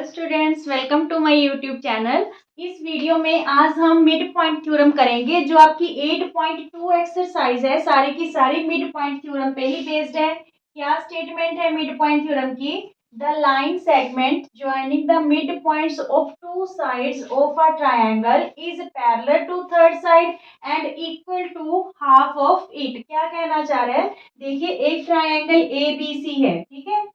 Students, welcome to my YouTube channel. इस video में आज हम मिड पॉइंट थ्योरम करेंगे जो आपकी 8.2 एक्सरसाइज है। सारी की सारी मिड पॉइंट थ्योरम पे ही बेस्ड है। क्या स्टेटमेंट है मिड पॉइंट थ्योरम की? The line segment joining the mid points of two sides of a triangle is parallel to third side and equal to half of it. क्या कहना चाह रहा है? देखिए, एक ट्रायंगल ए बी सी है, ठीक है।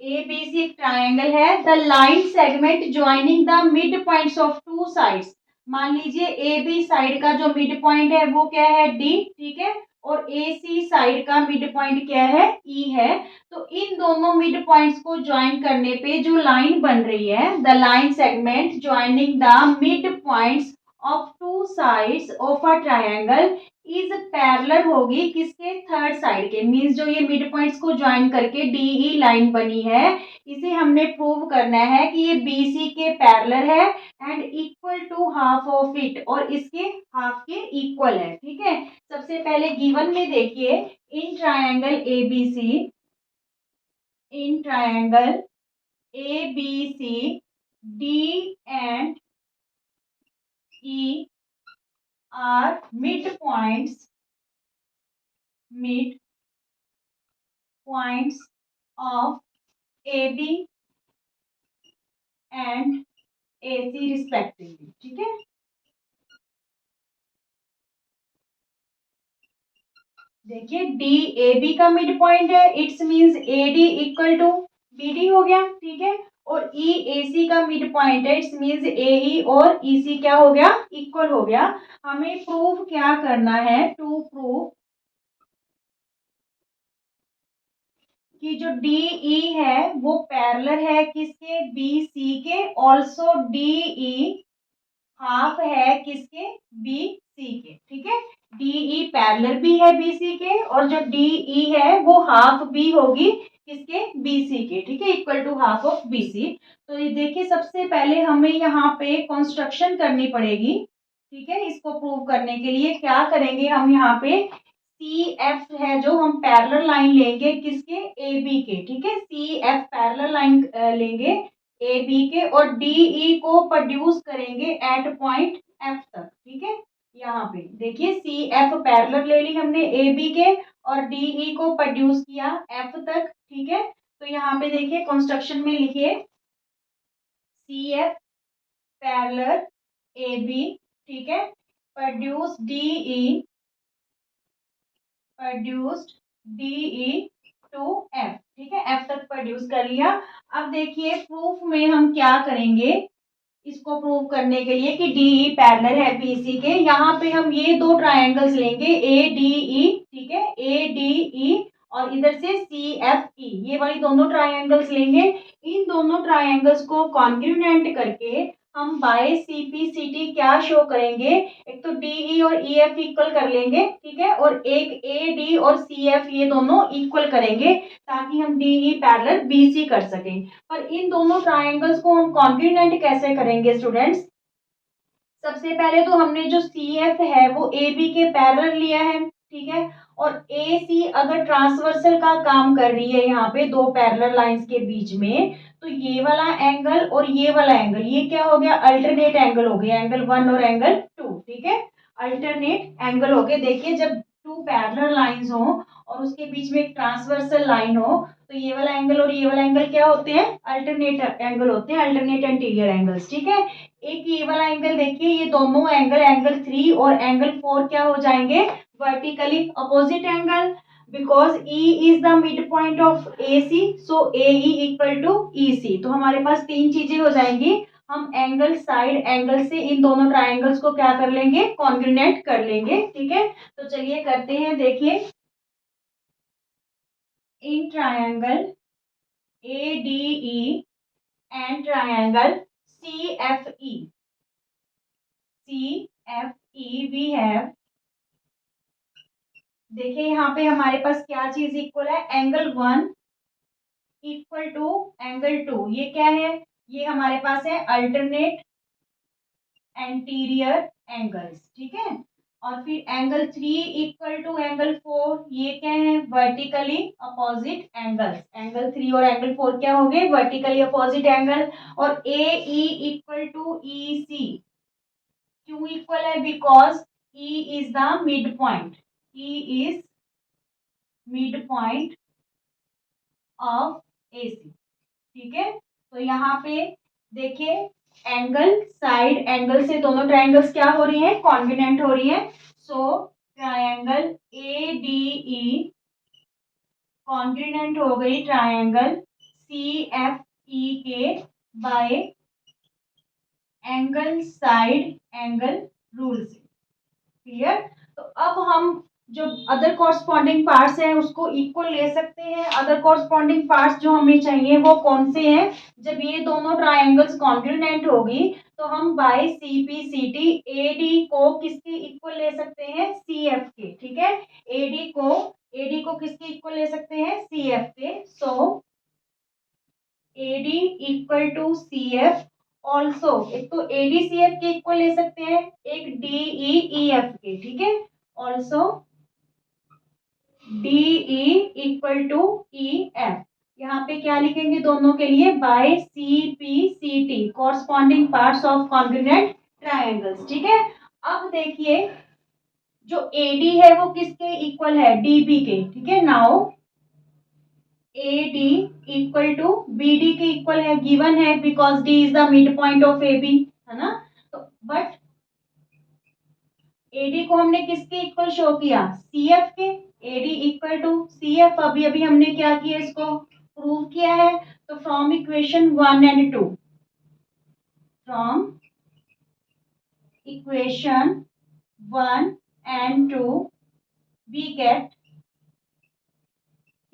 ए बी सी एक ट्राइंगल है। The line segment joining the mid points of two sides. मान लीजिए ए बी साइड का जो मिड पॉइंट है वो क्या है? डी, ठीक है। और ए सी साइड का मिड पॉइंट क्या है? ई है। तो इन दोनों मिड पॉइंट्स को ज्वाइन करने पे जो लाइन बन रही है, the line segment joining the mid points of two sides of a triangle is parallel होगी किसके? थर्ड साइड के। मींस जो ये मिड पॉइंट्स को ज्वाइन करके डीई लाइन बनी है, इसे हमने प्रूव करना है कि ये बीसी के पैरेलल है and equal to half of it, और इसके हाफ के इक्वल है, ठीक है। सबसे पहले गिवन में देखिए, in triangle A B C D and E are mid points of AB and AC respectively, ठीक है। देखिए, डी ए बी का मिड पॉइंट है, it's means A D equal to B D हो गया, ठीक है। और ई ए सी का मिड पॉइंट है, इट्स मींस ए ई और ई सी क्या हो गया? इक्वल हो गया। हमें प्रूव क्या करना है? टू प्रूव कि जो डी ई है वो पैरेलल है किसके? बी सी के। ऑल्सो डी ई हाफ है किसके? बी सी के, ठीक है। डीई पैरेलल भी है बीसी के, और जो डीई है वो हाफ भी होगी किसके? बीसी के, ठीक है। Equal to half of BC. तो ये देखिए, सबसे पहले हमें यहाँ पे कंस्ट्रक्शन करनी पड़ेगी, ठीक है। इसको प्रूव करने के लिए क्या करेंगे हम? यहाँ पे सी एफ है जो हम पैरेलल लाइन लेंगे किसके? ए बी के, ठीक है। सी एफ पैरेलल लाइन लेंगे ए बी के, और डीई को प्रोड्यूस करेंगे एट पॉइंट एफ तक, ठीक है। यहाँ पे देखिए, सी एफ पैरेलल ले ली हमने ए बी के, और डीई को प्रोड्यूस किया एफ तक, ठीक है। तो यहाँ पे देखिए, कंस्ट्रक्शन में लिखिए C F parallel A B, ठीक है। Produce DE produced DE to F, ठीक है। एफ तक प्रोड्यूस कर लिया। अब देखिए, प्रूफ में हम क्या करेंगे इसको प्रूव करने के लिए कि डीई पैरेलल है बीसी के। यहाँ पे हम ये दो ट्रायंगल्स लेंगे, ए डी ई, ठीक है, ए डी ई, और इधर से सी एफ ई, ये वाली दोनों ट्रायंगल्स लेंगे। इन दोनों ट्रायंगल्स को कॉन्ग्रुएंट करके हम बाय सीपीसीटी क्या शो करेंगे? एक तो डीई और ई एफ इक्वल कर लेंगे, ठीक है, और एक ए डी और सी एफ ये दोनों इक्वल करेंगे ताकि हम डीई पैरेलल बीसी कर सकें। पर इन दोनों ट्रायंगल्स को हम कॉन्ग्रुएंट कैसे करेंगे स्टूडेंट्स? सबसे पहले तो हमने जो सी एफ है वो ए बी के पैरेलल लिया है, ठीक है। और ए सी अगर ट्रांसवर्सल का काम कर रही है यहाँ पे दो पैरेलल लाइंस के बीच में, तो ये वाला एंगल और ये वाला एंगल, ये क्या हो गया? अल्टरनेट एंगल हो गया, एंगल 1 और एंगल 2, ठीक है। अल्टरनेट एंगल हो गए। देखिए, जब टू पैरेलल लाइंस हो और उसके बीच में एक ट्रांसवर्सल लाइन हो, तो ये वाला एंगल और ये वाला एंगल क्या होते हैं? अल्टरनेट एंगल होते हैं, अल्टरनेट एंटीरियर एंगल्स, ठीक है। एक ये वाला एंगल देखिए, ये दोनों एंगल, एंगल 3 और एंगल 4 क्या हो जाएंगे? Vertically opposite angle, because E is the mid point of AC, so AE equal to EC। तो हमारे पास तीन चीजें हो जाएंगी। हम एंगल, साइड एंगल से इन दोनों ट्राइंगल्स को क्या कर लेंगे? कॉन्ग्रुएंट कर लेंगे, ठीक है। तो चलिए करते हैं। देखिए, in triangle ADE and triangle CFE we have, देखिए यहाँ पे हमारे पास क्या चीज इक्वल है? Angle 1 equal to angle 2। ये क्या है? ये हमारे पास है अल्टरनेट एंटीरियर एंगल्स, ठीक है। और फिर एंगल 3 इक्वल टू एंगल 4, ये क्या है, वर्टिकली अपोजिट एंगल्स। एंगल 3 और एंगल 4 क्या हो गए, वर्टिकली अपोजिट एंगल। और ए ई इक्वल टू ई सी, क्यों इक्वल है, because E is the mid point, E is mid point of A C, ठीक है। तो यहाँ पे देखिए एंगल, साइड एंगल से दोनों ट्रायंगल्स क्या हो रही हैं, कॉन्ग्रुएंट हो रही हैं। So triangle A D E congruent हो गई ट्रायंगल सी एफ ई के by angle side angle rule से, क्लियर। तो अब हम जो अदर कॉरस्पॉन्डिंग पार्ट्स हैं उसको इक्वल ले सकते हैं। अदर कॉरस्पॉन्डिंग पार्ट्स जो हमें चाहिए वो कौन से हैं, जब ये दोनों ट्रायंगल्स कॉन्ग्रुएंट होगी तो हम by C P C T A D को किसके इक्वल ले सकते हैं, सी एफ के, ठीक है। एडी को किसके इक्वल ले सकते हैं, सी एफ के। So AD equal to C F, also एक तो एडी सी एफ के इक्वल ले सकते हैं, एक डीई ई एफ के, ठीक है। Also DE equal to E F, यहाँ पे क्या लिखेंगे दोनों के लिए, by C P C T corresponding parts of congruent triangles, ठीक है। अब देखिए जो एडी है वो किसके इक्वल है, डीबी के, ठीक है। Now A D equal to B D के इक्वल है, गिवन है because D is the mid point of A B, है ना। तो बट एडी को हमने किसके इक्वल शो किया, सी एफ के। AD equal to C F, अभी अभी हमने क्या किया, इसको प्रूव किया है। तो from equation 1 and 2, from equation 1 and 2 we get,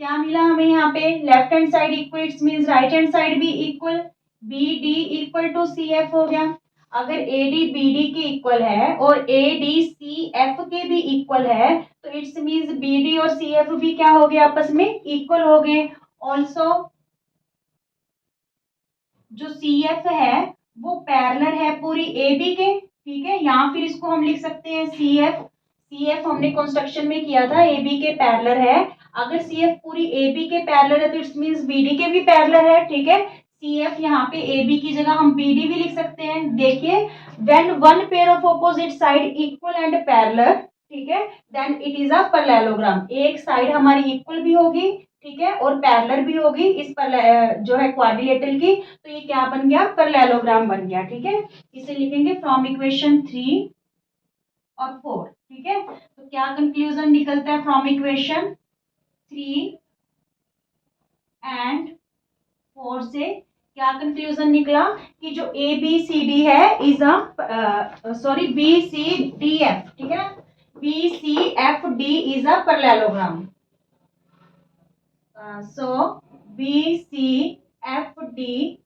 क्या मिला हमें यहाँ पे, left hand side equal, it's means right hand side भी equal, B D equal to C F हो गया। अगर ए डी बी डी के इक्वल है और ए डी सी एफ के भी इक्वल है तो इट्स मीन्स बी डी और सी एफ भी क्या हो गए, आपस में इक्वल हो गए। ऑल्सो जो सी एफ है वो पैरेलल है पूरी ए बी के, ठीक है। यहाँ फिर इसको हम लिख सकते हैं सी एफ, सी एफ हमने कंस्ट्रक्शन में किया था ए बी के पैरेलल है। अगर सी एफ पूरी ए बी के पैरेलल है तो इट्स मीन्स बी डी के भी पैरेलल है, ठीक है। सी एफ यहाँ पे ए बी की जगह हम बी डी भी लिख सकते हैं। देखिए when one pair of opposite side equal and parallel, ठीक है, then it is a parallelogram. एक साइड हमारी इक्वल भी होगी, ठीक है, और पैरेलल भी होगी इस पर जो है क्वाड्रिलेटरल की, तो ये क्या बन गया, पैरेललोग्राम बन गया, ठीक है। इसे लिखेंगे फ्रॉम इक्वेशन 3 और 4, ठीक है। तो क्या कंक्लूजन निकलता है फ्रॉम इक्वेशन 3 एंड 4 से, क्या कंक्लूजन निकला कि जो ए बी सी डी है is a sorry B C D F, ठीक है ना, B C F D is a parallelogram. So B C F D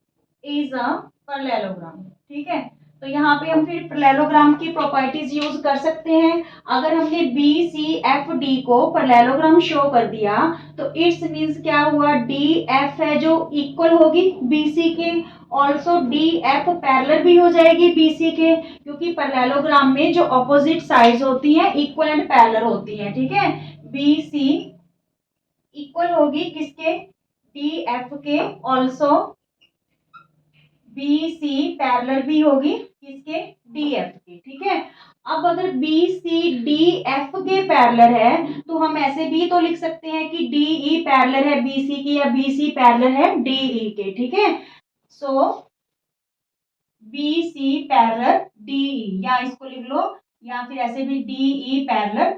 is a parallelogram, ठीक है। तो यहाँ पे हम फिर पैरेललोग्राम की प्रॉपर्टीज यूज कर सकते हैं। अगर हमने बी सी एफ डी को पैरेललोग्राम शो कर दिया तो इट्स मीन्स क्या हुआ, डी एफ है जो इक्वल होगी बी सी के, ऑल्सो डी एफ पैरेलल भी हो जाएगी बी सी के, क्योंकि पैरेललोग्राम में जो ऑपोजिट साइड्स होती हैं इक्वल एंड पैरेलल होती हैं, ठीक है। बी सी इक्वल होगी किसके, डी एफ के, ऑल्सो बी सी पैरेलल भी होगी किसके, डी एफ के, ठीक है। अब अगर बी सी डी एफ के पैरेलल है तो हम ऐसे भी तो लिख सकते हैं कि डी ई पैरेलल है बी सी की या बी सी पैरेलल है डी ई के, ठीक है। So B C parallel D E, या इसको लिख लो, या फिर ऐसे भी D E parallel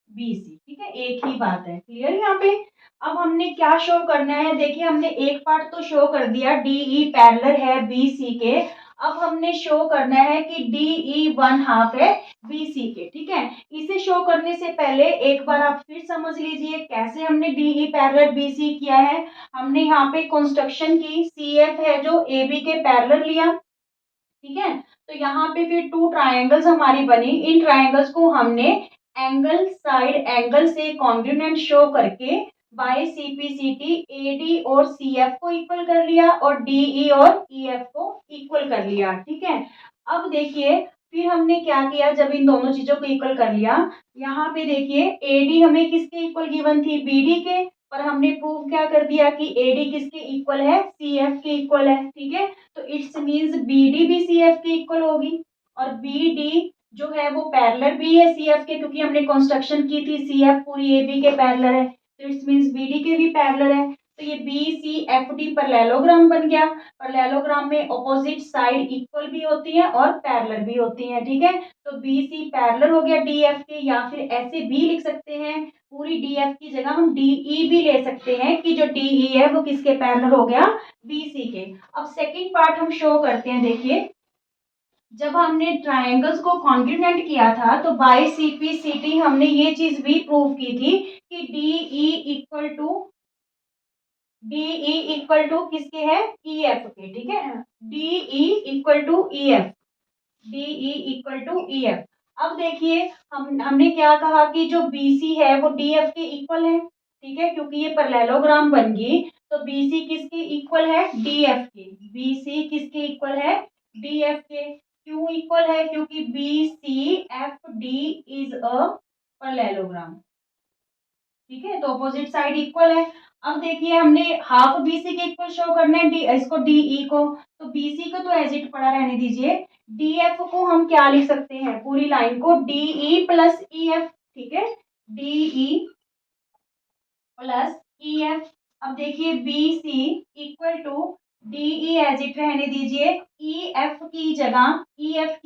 B C, ठीक है, एक ही बात है, क्लियर यहाँ पे। अब हमने क्या शो करना है, देखिए हमने एक पार्ट तो शो कर दिया, डीई पैरेलल है बी सी के। अब हमने शो करना है कि डीई 1/2 है बी सी के, ठीक है। इसे शो करने से पहले एक बार आप फिर समझ लीजिए कैसे हमने डीई पैरेलल बी सी किया है। हमने यहाँ पे कंस्ट्रक्शन की, सी एफ है जो ए बी के पैरेलल लिया, ठीक है। तो यहाँ पे फिर 2 ट्रायंगल्स हमारी बनी, इन ट्रायंगल्स को हमने एंगल साइड एंगल से कॉन्ग्रुएंट शो करके बाय सीपीसीटी एडी और सीएफ को इक्वल कर लिया और डीई और ईएफ को इक्वल कर लिया, ठीक है। अब देखिए फिर हमने क्या किया, जब इन दोनों चीजों को इक्वल कर लिया, यहाँ पे देखिए एडी हमें किसके इक्वल गिवन थी, बीडी के, पर हमने प्रूव क्या कर दिया कि एडी किसके इक्वल है, सीएफ के इक्वल है, ठीक है। तो इट्स मींस बीडी भी सीएफ के इक्वल होगी, और बीडी जो है वो पैरेलल भी है सीएफ के, क्योंकि हमने कंस्ट्रक्शन की थी सीएफ पूरी एबी के पैरेलल है, तो इट्स मींस बीडी के भी पैरेलल है। तो ये B C F D parallelogram बन गया। पैरेललोग्राम में ऑपोजिट साइड इक्वल भी होती है और पैरेलल भी होती है, ठीक है। तो बी सी पैरेलल हो गया डी एफ के, या फिर ऐसे भी लिख सकते हैं, पूरी डी एफ की जगह हम डी ई भी ले सकते हैं कि जो डी ई है वो किसके पैरेलल हो गया, बी सी के। अब सेकेंड पार्ट हम शो करते हैं, देखिए जब हमने ट्रायंगल्स को कॉन्ग्रुएंट किया था तो बाय सीपी हमने ये चीज भी प्रूव की थी कि डीई इक्वल टू किसके है, ई एफ के, ठीक है। DE equal to E F, DE equal to E F. अब देखिए हमने क्या कहा कि जो बीसी है वो डीएफ के इक्वल है, ठीक है, क्योंकि ये पैरेललोग्राम बन गई, तो बीसी किसके इक्वल है, डीएफ के। बीसी किसके इक्वल है, डीएफ के। क्यों इक्वल है, क्योंकि BC F D is a parallelogram, ठीक है, तो अपोजिट साइड इक्वल है। अब देखिए हमने हाफ बीसी के इक्वल शो करना है, डी इसको डीई को, तो बीसी को तो एज इट पड़ा रहने दीजिए, डीएफ को हम क्या लिख सकते हैं, पूरी लाइन को डीई प्लस ई एफ, ठीक है, डीई प्लस ई एफ। अब देखिए BC equal to DE as it रहने दीजिए, ई एफ की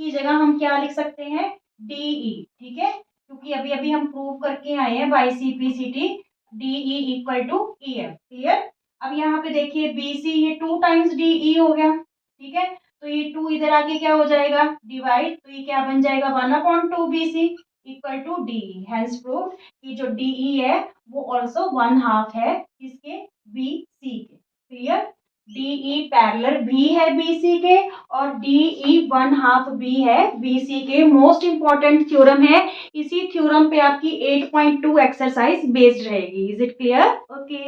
जगह हम क्या लिख सकते हैं, डीई, ठीक है, क्योंकि अभी अभी हम प्रूव करके आए हैं by CPCT, DE equal to E F, clear. अब यहाँ पे देखिए बीसी ये 2 टाइम्स डीई हो गया, ठीक है, तो ये 2 इधर आके क्या हो जाएगा, डिवाइड, तो ये क्या बन जाएगा, 1/2 BC equal to DE, hence prove कि जो डीई है वो ऑल्सो 1/2 है किसके, बीसी के, क्लियर। डीई पैरेलल भी है बीसी के और डीई 1/2 भी है बीसी के। मोस्ट इंपॉर्टेंट थ्योरम है, इसी थ्योरम पे आपकी 8.2 एक्सरसाइज बेस्ड रहेगी। Is it clear, okay.